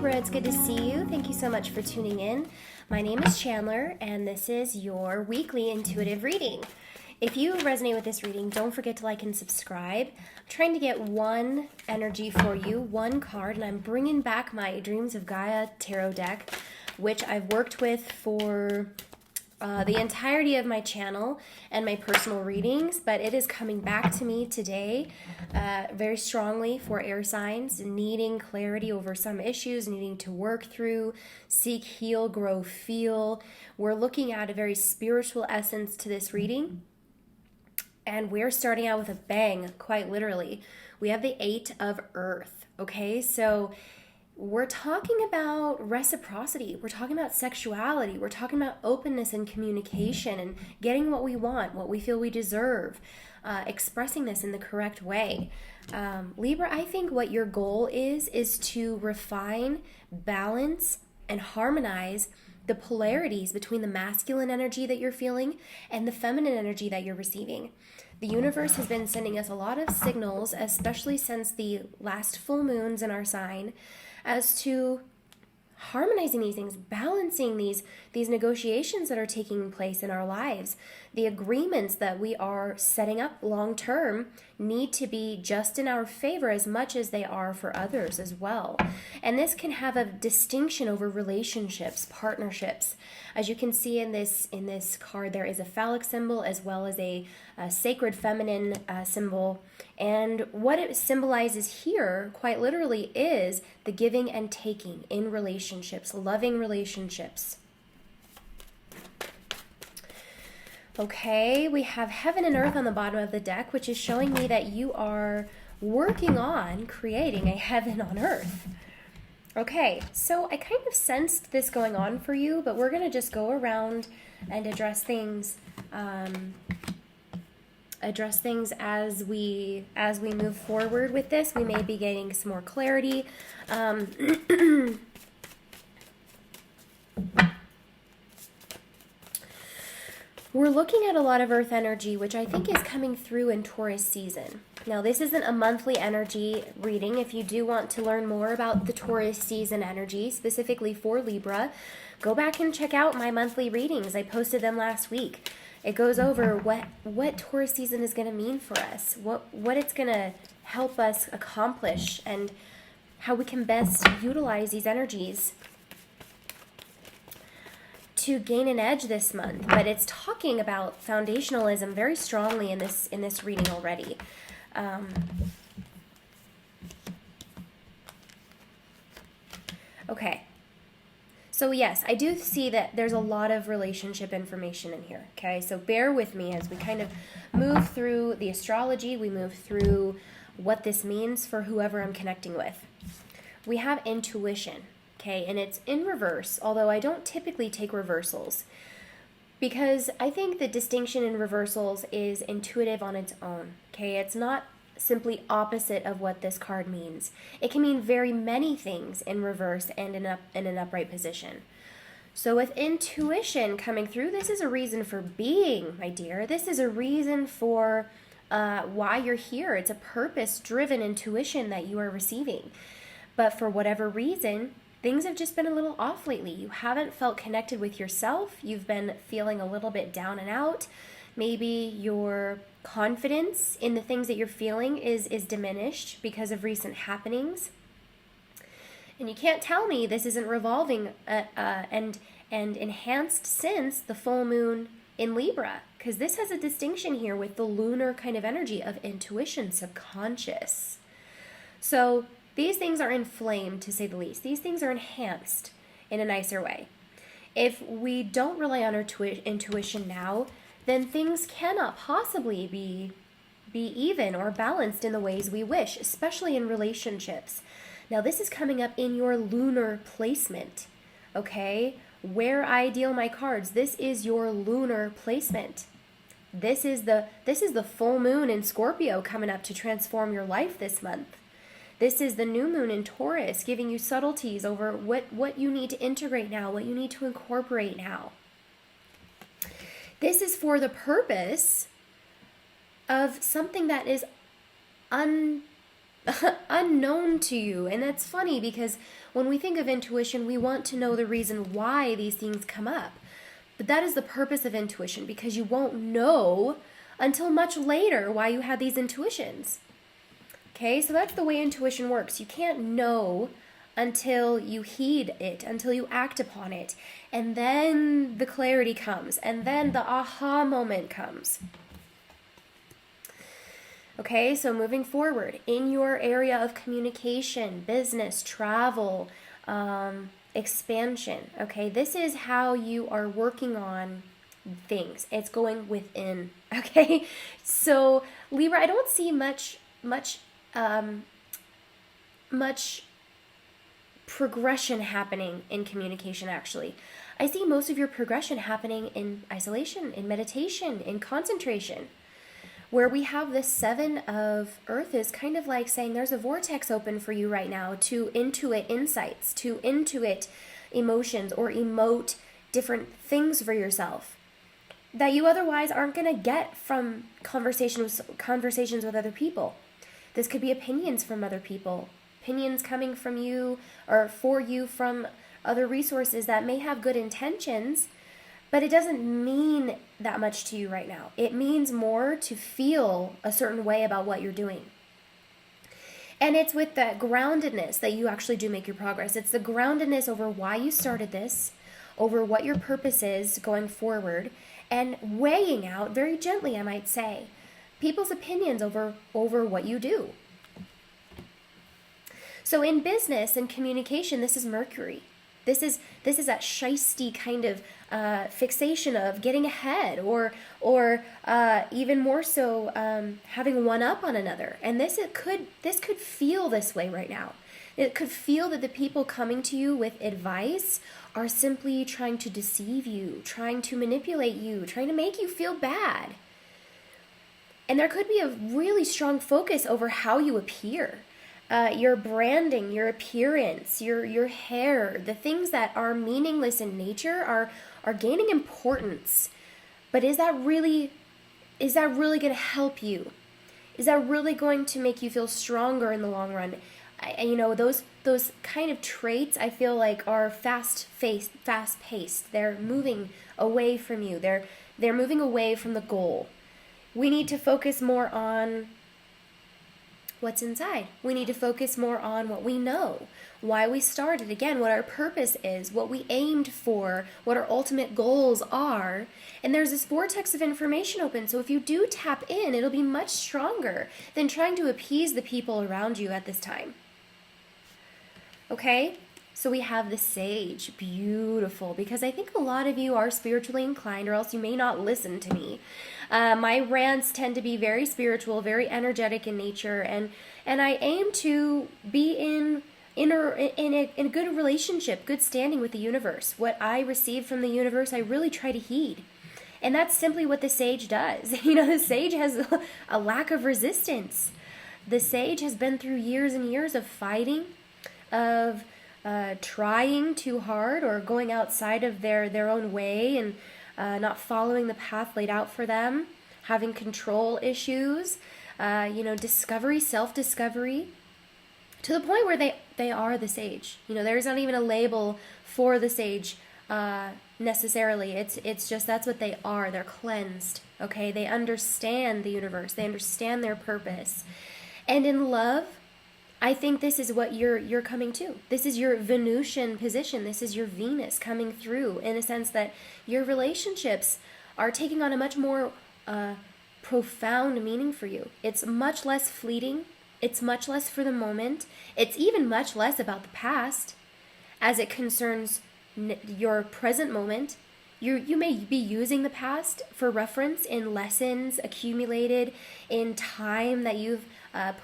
Libra, it's good to see you. Thank you so much for tuning in. My name is Chandler, and this is your weekly intuitive reading. If you resonate with this reading, don't forget to like and subscribe. I'm trying to get one energy for you, one card, and I'm bringing back my Dreams of Gaia tarot deck, which I've worked with for the entirety of my channel and my personal readings, but it is coming back to me today very strongly for air signs needing clarity over some issues, needing to work through, seek, heal, grow, feel. We're looking at a very spiritual essence to this reading, and we're starting out with a bang, quite literally. We have the 8 of Earth, okay? So we're talking about reciprocity. We're talking about sexuality. We're talking about openness and communication and getting what we want, what we feel we deserve, expressing this in the correct way. Libra, I think what your goal is to refine, balance, and harmonize the polarities between the masculine energy that you're feeling and the feminine energy that you're receiving. The universe has been sending us a lot of signals, especially since the last full moons in our sign, as to harmonizing these things, balancing these negotiations that are taking place in our lives. The agreements that we are setting up long term need to be just in our favor as much as they are for others as well. And this can have a distinction over relationships, partnerships. As you can see in this card, there is a phallic symbol as well as a sacred feminine symbol. And what it symbolizes here, quite literally, is the giving and taking in relationships, loving relationships. Okay, we have heaven and earth on the bottom of the deck, which is showing me that you are working on creating a heaven on earth. Okay, so I kind of sensed this going on for you, but we're going to just go around and address things as we move forward with this. We may be getting some more clarity. We're looking at a lot of earth energy, which I think is coming through in Taurus season. Now, this isn't a monthly energy reading. If you do want to learn more about the Taurus season energy, specifically for Libra, go back and check out my monthly readings. I posted them last week. It goes over what Taurus season is going to mean for us, what it's going to help us accomplish, and how we can best utilize these energies to gain an edge this month. But it's talking about foundationalism very strongly in this reading already. Okay. So yes, I do see that there's a lot of relationship information in here, okay? So bear with me as we kind of move through the astrology, we move through what this means for whoever I'm connecting with. We have intuition, okay? And it's in reverse, although I don't typically take reversals, because I think the distinction in reversals is intuitive on its own, okay? It's not simply opposite of what this card means. It can mean very many things in reverse and in an upright position. So with intuition coming through, this is a reason for being, my dear. This is a reason for why you're here. It's a purpose-driven intuition that you are receiving. But for whatever reason, things have just been a little off lately. You haven't felt connected with yourself. You've been feeling a little bit down and out. Maybe your confidence in the things that you're feeling is diminished because of recent happenings. And you can't tell me this isn't revolving and enhanced since the full moon in Libra, because this has a distinction here with the lunar kind of energy of intuition, subconscious. So these things are inflamed, to say the least. These things are enhanced in a nicer way. If we don't rely on our intuition now, then things cannot possibly be even or balanced in the ways we wish, especially in relationships. Now, this is coming up in your lunar placement, okay? Where I deal my cards, this is your lunar placement. This is the full moon in Scorpio coming up to transform your life this month. This is the new moon in Taurus, giving you subtleties over what you need to integrate now, what you need to incorporate now. This is for the purpose of something that is unknown to you. And that's funny because when we think of intuition, we want to know the reason why these things come up. But that is the purpose of intuition, because you won't know until much later why you had these intuitions. Okay, so that's the way intuition works. You can't know until you heed it, until you act upon it. And then the clarity comes, and then the aha moment comes. Okay, so moving forward, in your area of communication, business, travel, expansion, okay, this is how you are working on things. It's going within, okay? So, Libra, I don't see much progression happening in communication, actually. I see most of your progression happening in isolation, in meditation, in concentration. Where we have the 7 of Earth is kind of like saying there's a vortex open for you right now to intuit insights, to intuit emotions, or emote different things for yourself that you otherwise aren't going to get from conversations with other people. This could be opinions from other people, opinions coming from you or for you from other resources that may have good intentions, but it doesn't mean that much to you right now. It means more to feel a certain way about what you're doing. And it's with that groundedness that you actually do make your progress. It's the groundedness over why you started this, over what your purpose is going forward, and weighing out, very gently I might say, people's opinions over what you do. So in business and communication, this is Mercury. This is that shisty kind of fixation of getting ahead, or even more so having one up on another. And this could feel this way right now. It could feel that the people coming to you with advice are simply trying to deceive you, trying to manipulate you, trying to make you feel bad. And there could be a really strong focus over how you appear. Your branding, your appearance, your hair, the things that are meaningless in nature are gaining importance. But is that really going to help you? Is that really going to make you feel stronger in the long run? Those kind of traits I feel like are fast-paced. They're moving away from you. They're moving away from the goal. We need to focus more on what's inside. We need to focus more on what we know, why we started, again, what our purpose is, what we aimed for, what our ultimate goals are. And there's this vortex of information open, so if you do tap in, it'll be much stronger than trying to appease the people around you at this time. Okay? So we have the Sage. Beautiful. Because I think a lot of you are spiritually inclined, or else you may not listen to me. My rants tend to be very spiritual, very energetic in nature, and I aim to be in a good relationship, good standing with the universe. What I receive from the universe, I really try to heed. And that's simply what the Sage does. The Sage has a lack of resistance. The Sage has been through years and years of fighting, of trying too hard or going outside of their own way and not following the path laid out for them, having control issues, discovery, self-discovery, to the point where they are the Sage. There's not even a label for the Sage necessarily. It's just that's what they are. They're cleansed, okay? They understand the universe. They understand their purpose. And in love, I think this is what you're coming to. This is your Venusian position. This is your Venus coming through, in a sense that your relationships are taking on a much more profound meaning for you. It's much less fleeting. It's much less for the moment. It's even much less about the past as it concerns your present moment. You may be using the past for reference in lessons accumulated, in time that you've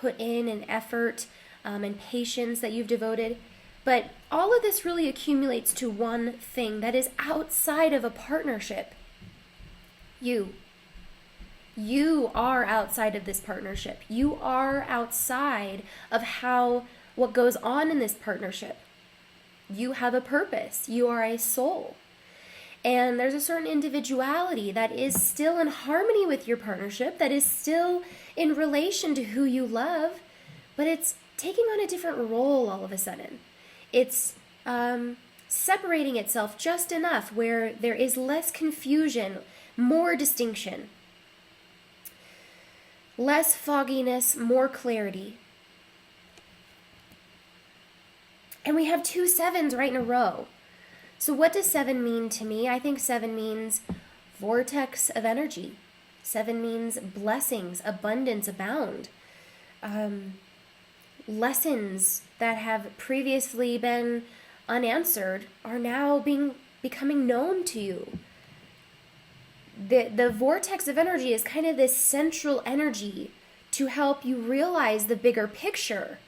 put in, and effort, and patience that you've devoted. But all of this really accumulates to one thing that is outside of a partnership. You are outside of this partnership. You are outside of what goes on in this partnership. You have a purpose. You are a soul. And there's a certain individuality that is still in harmony with your partnership, that is still in relation to who you love, but it's taking on a different role all of a sudden. It's separating itself just enough where there is less confusion, more distinction, less fogginess, more clarity. And we have 2 sevens right in a row. So what does 7 mean to me? I think 7 means vortex of energy. 7 means blessings, abundance, abound. Lessons that have previously been unanswered are now becoming known to you. The vortex of energy is kind of this central energy to help you realize the bigger picture.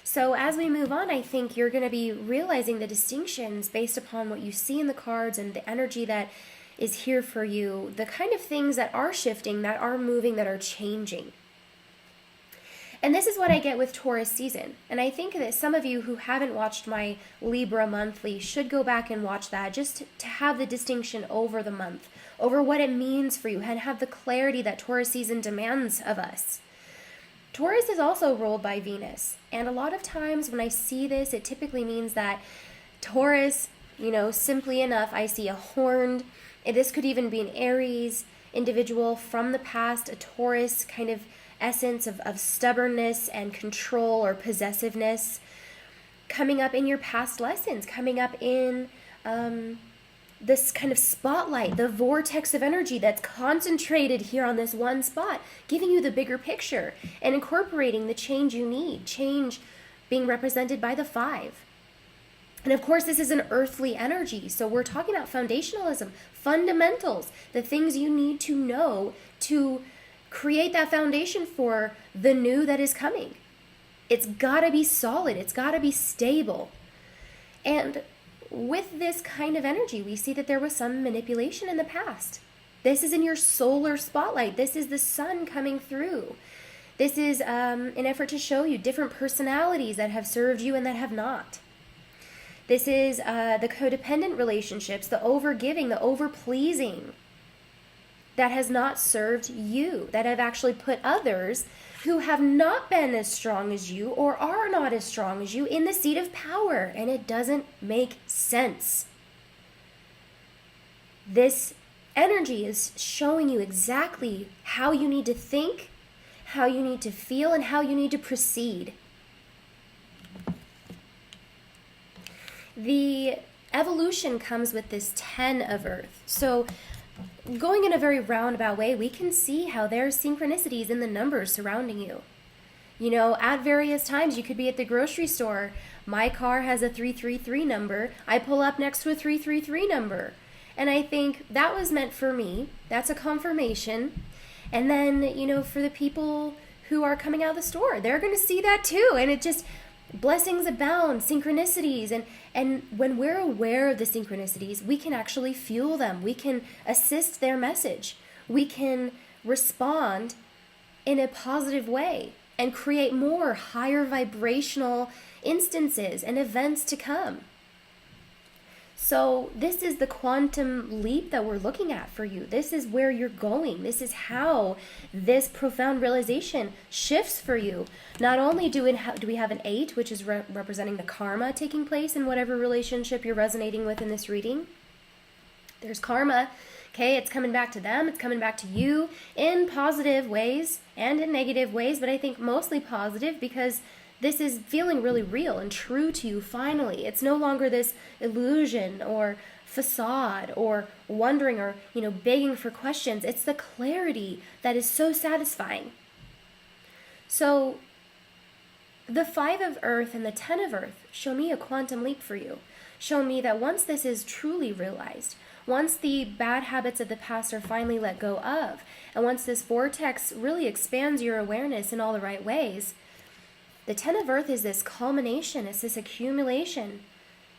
So as we move on, I think you're going to be realizing the distinctions based upon what you see in the cards and the energy that is here for you, the kind of things that are shifting, that are moving, that are changing. And this is what I get with Taurus season. And I think that some of you who haven't watched my Libra monthly should go back and watch that, just to have the distinction over the month, over what it means for you, and have the clarity that Taurus season demands of us. Taurus is also ruled by Venus, and a lot of times when I see this, it typically means that Taurus, simply enough, I see a horned, and this could even be an Aries individual from the past, a Taurus kind of essence of stubbornness and control or possessiveness coming up in your past lessons, coming up in this kind of spotlight, the vortex of energy that's concentrated here on this one spot, giving you the bigger picture and incorporating the change you need, change being represented by the 5. And of course, this is an earthly energy, so we're talking about foundationalism, fundamentals, the things you need to know to create that foundation for the new that is coming. It's got to be solid. It's got to be stable. And with this kind of energy, we see that there was some manipulation in the past. This is in your solar spotlight. This is the sun coming through. This is an effort to show you different personalities that have served you and that have not. This is the codependent relationships, the overgiving, the overpleasing that has not served you, that have actually put others who have not been as strong as you or are not as strong as you in the seat of power, and it doesn't make sense. This energy is showing you exactly how you need to think, how you need to feel, and how you need to proceed. The evolution comes with this 10 of Earth. So going in a very roundabout way, we can see how there's synchronicities in the numbers surrounding you. At various times, you could be at the grocery store. My car has a 333 number. I pull up next to a 333 number. And I think that was meant for me. That's a confirmation. And then, for the people who are coming out of the store, they're going to see that too. And it just, blessings abound, synchronicities. And when we're aware of the synchronicities, we can actually fuel them. We can assist their message. We can respond in a positive way and create more higher vibrational instances and events to come. So this is the quantum leap that we're looking at for you. This is where you're going. This is how this profound realization shifts for you. Not only do we have an 8, which is representing the karma taking place in whatever relationship you're resonating with in this reading. There's karma. Okay, it's coming back to them. It's coming back to you in positive ways and in negative ways, but I think mostly positive because this is feeling really real and true to you finally. It's no longer this illusion or facade or wondering or, begging for questions. It's the clarity that is so satisfying. So the 5 of Earth and the 10 of Earth show me a quantum leap for you. Show me that once this is truly realized, once the bad habits of the past are finally let go of, and once this vortex really expands your awareness in all the right ways, the 10 of Earth is this culmination, it's this accumulation,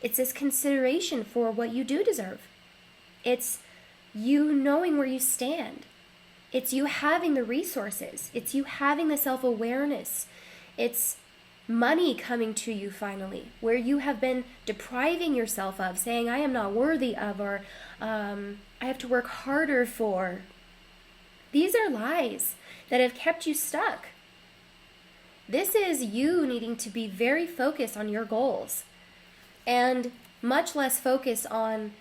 it's this consideration for what you do deserve. It's you knowing where you stand. It's you having the resources. It's you having the self-awareness. It's money coming to you finally, where you have been depriving yourself of, saying, I am not worthy of, or I have to work harder for. These are lies that have kept you stuck. This is you needing to be very focused on your goals and much less focused on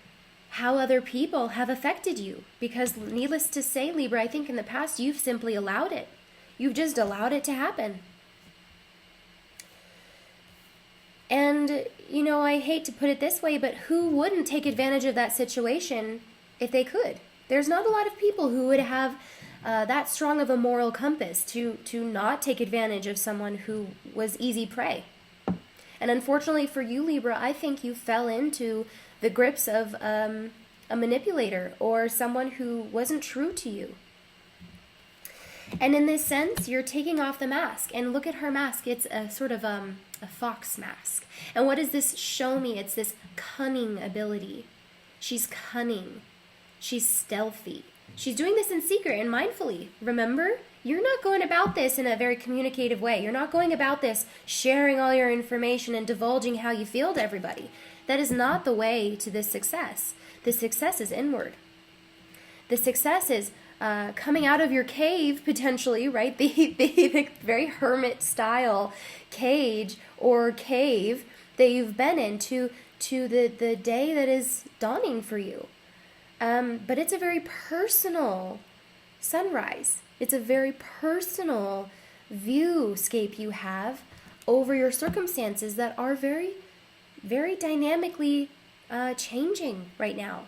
how other people have affected you. Because needless to say, Libra, I think in the past you've simply allowed it. You've just allowed it to happen. And, you know, I hate to put it this way, but who wouldn't take advantage of that situation if they could? There's not a lot of people who would have that strong of a moral compass to not take advantage of someone who was easy prey. And unfortunately for you, Libra, I think you fell into the grips of a manipulator or someone who wasn't true to you. And in this sense, you're taking off the mask. And look at her mask. It's a sort of a fox mask. And what does this show me? It's this cunning ability. She's cunning. She's stealthy. She's doing this in secret and mindfully. Remember? You're not going about this in a very communicative way. You're not going about this sharing all your information and divulging how you feel to everybody. That is not the way to this success. The success is inward. The success is coming out of your cave, potentially, right? The very hermit-style cage or cave that you've been in to the day that is dawning for you. But it's a very personal sunrise. It's a very personal viewscape you have over your circumstances that are very, very dynamically changing right now.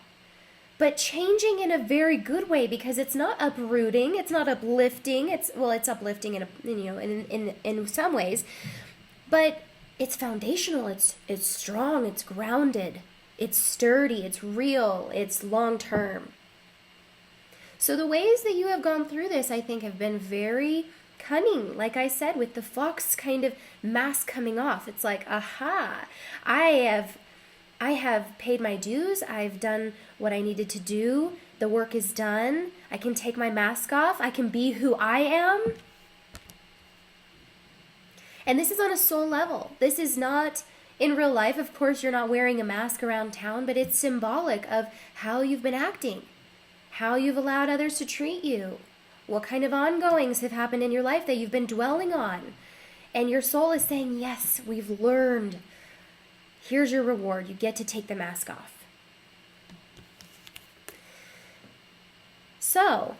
But changing in a very good way, because it's not uprooting, it's not uplifting. It's uplifting in some ways, but it's foundational. It's strong. It's grounded. It's sturdy. It's real. It's long term. So the ways that you have gone through this, I think, have been very cunning. Like I said, with the fox kind of mask coming off, it's like, aha, I have paid my dues. I've done what I needed to do. The work is done. I can take my mask off. I can be who I am. And this is on a soul level. This is not in real life. Of course, you're not wearing a mask around town, but it's symbolic of how you've been acting, how you've allowed others to treat you, what kind of ongoings have happened in your life that you've been dwelling on. And your soul is saying, yes, we've learned. Here's your reward. You get to take the mask off. So,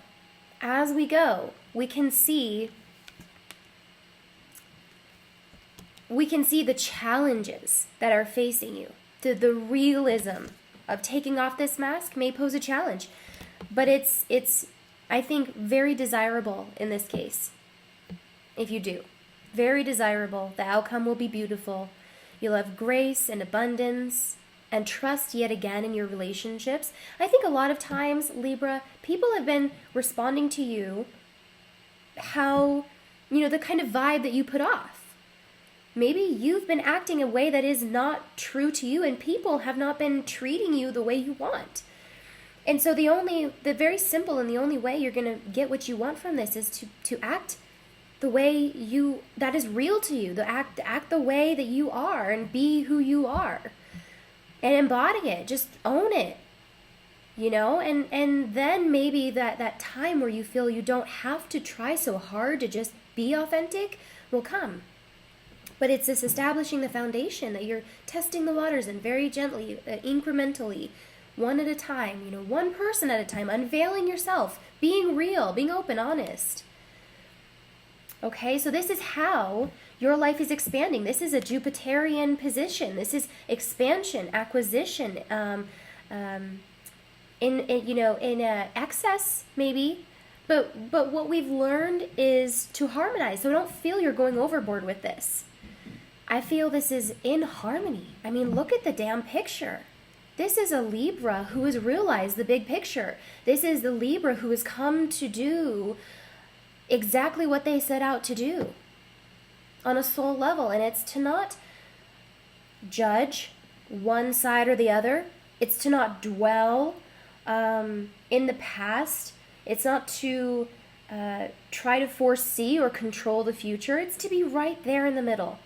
as we go, we can see the challenges that are facing you. The realism of taking off this mask may pose a challenge, but it's I think very desirable in this case. If you do, very desirable. The outcome will be beautiful. You'll have grace and abundance and trust yet again in your relationships. I think a lot of times, Libra, people have been responding to you how, the kind of vibe that you put off. Maybe you've been acting a way that is not true to you, and people have not been treating you the way you want. And so the very simple and the only way you're going to get what you want from this is to act the way that is real to you. Act the way that you are and be who you are. And embody it. Just own it. And then maybe that time where you feel you don't have to try so hard to just be authentic will come. But it's this establishing the foundation that you're testing the waters and very gently, incrementally, one at a time, one person at a time, unveiling yourself, being real, being open, honest. Okay, so this is how your life is expanding. This is a Jupiterian position. This is expansion, acquisition, in excess maybe. But what we've learned is to harmonize. So don't feel you're going overboard with this. I feel this is in harmony. I mean, look at the damn picture. This is a Libra who has realized the big picture. This is the Libra who has come to do exactly what they set out to do on a soul level. And it's to not judge one side or the other. It's to not dwell in the past. It's not to try to foresee or control the future. It's to be right there in the middle.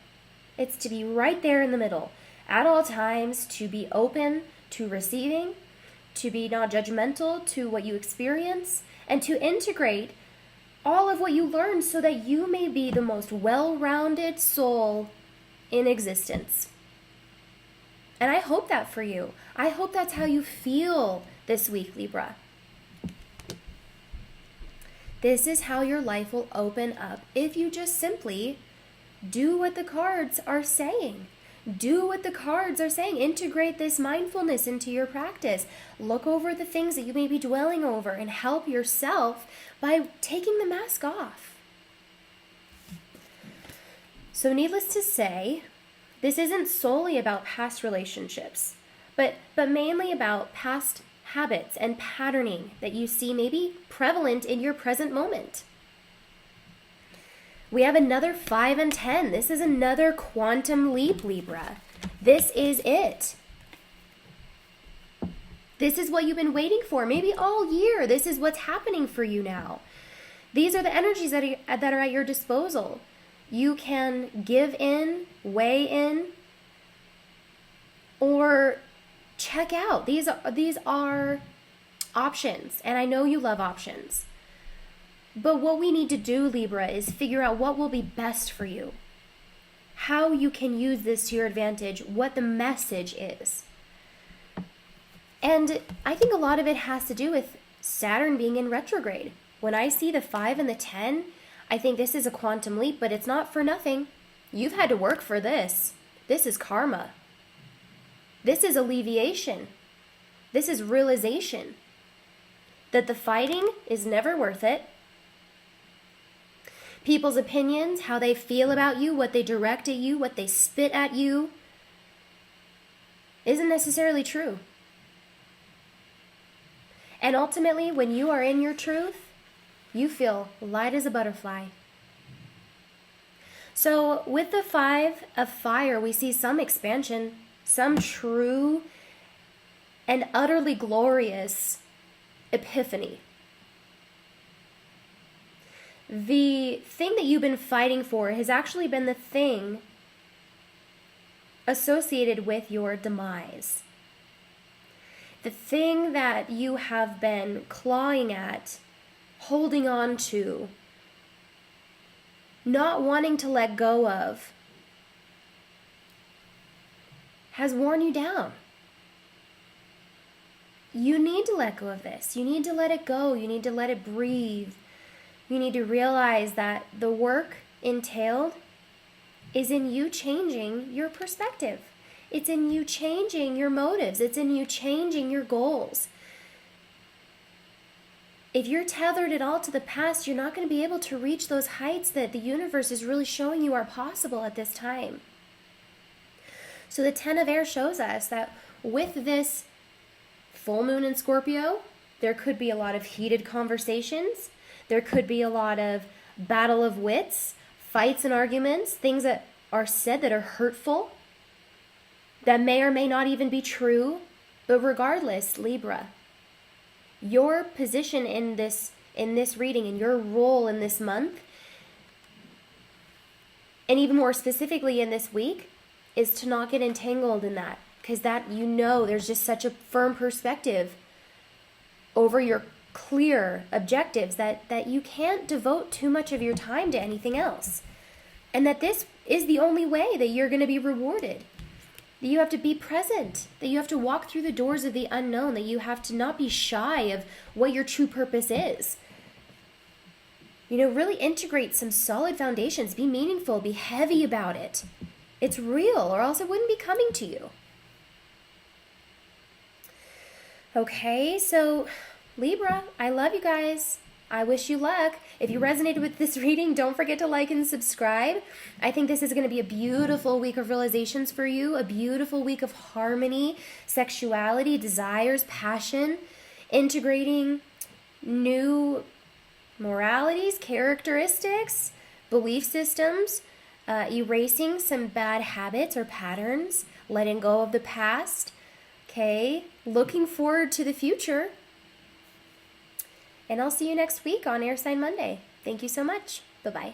It's to be right there in the middle at all times, to be open to receiving, to be not judgmental to what you experience, and to integrate all of what you learned so that you may be the most well-rounded soul in existence. And I hope that for you. I hope that's how you feel this week, Libra. This is how your life will open up if you just simply do what the cards are saying. Do what the cards are saying. Integrate this mindfulness into your practice. Look over the things that you may be dwelling over and help yourself by taking the mask off. So needless to say, this isn't solely about past relationships, but mainly about past habits and patterning that you see maybe prevalent in your present moment. We have another 5 and 10. This is another quantum leap, Libra. This is it. This is what you've been waiting for, maybe all year. This is what's happening for you now. These are the energies that are at your disposal. You can give in, weigh in, or check out. These are options, and I know you love options. But what we need to do, Libra, is figure out what will be best for you, how you can use this to your advantage, what the message is. And I think a lot of it has to do with Saturn being in retrograde. When I see the 5 and the 10, I think this is a quantum leap, but it's not for nothing. You've had to work for this. This is karma. This is alleviation. This is realization that the fighting is never worth it. People's opinions, how they feel about you, what they direct at you, what they spit at you, isn't necessarily true. And ultimately, when you are in your truth, you feel light as a butterfly. So with the 5 of fire, we see some expansion, some true and utterly glorious epiphany. The thing that you've been fighting for has actually been the thing associated with your demise. The thing that you have been clawing at, holding on to, not wanting to let go of, has worn you down. You need to let go of this. You need to let it go. You need to let it breathe. You need to realize that the work entailed is in you changing your perspective. It's in you changing your motives. It's in you changing your goals. If you're tethered at all to the past, you're not going to be able to reach those heights that the universe is really showing you are possible at this time. So the 10 of air shows us that with this full moon in Scorpio, there could be a lot of heated conversations. There could be a lot of battle of wits, fights and arguments, things that are said that are hurtful, that may or may not even be true. But regardless, Libra, your position in this reading and your role in this month, and even more specifically in this week, is to not get entangled in that. Because that, there's just such a firm perspective over your clear objectives that you can't devote too much of your time to anything else. And that this is the only way that you're going to be rewarded. That you have to be present. That you have to walk through the doors of the unknown. That you have to not be shy of what your true purpose is. Really integrate some solid foundations. Be meaningful. Be heavy about it. It's real, or else it wouldn't be coming to you. Okay, so Libra, I love you guys. I wish you luck. If you resonated with this reading, don't forget to like and subscribe. I think this is going to be a beautiful week of realizations for you, a beautiful week of harmony, sexuality, desires, passion, integrating new moralities, characteristics, belief systems, erasing some bad habits or patterns, letting go of the past. Okay, looking forward to the future. And I'll see you next week on Air Sign Monday. Thank you so much. Bye-bye.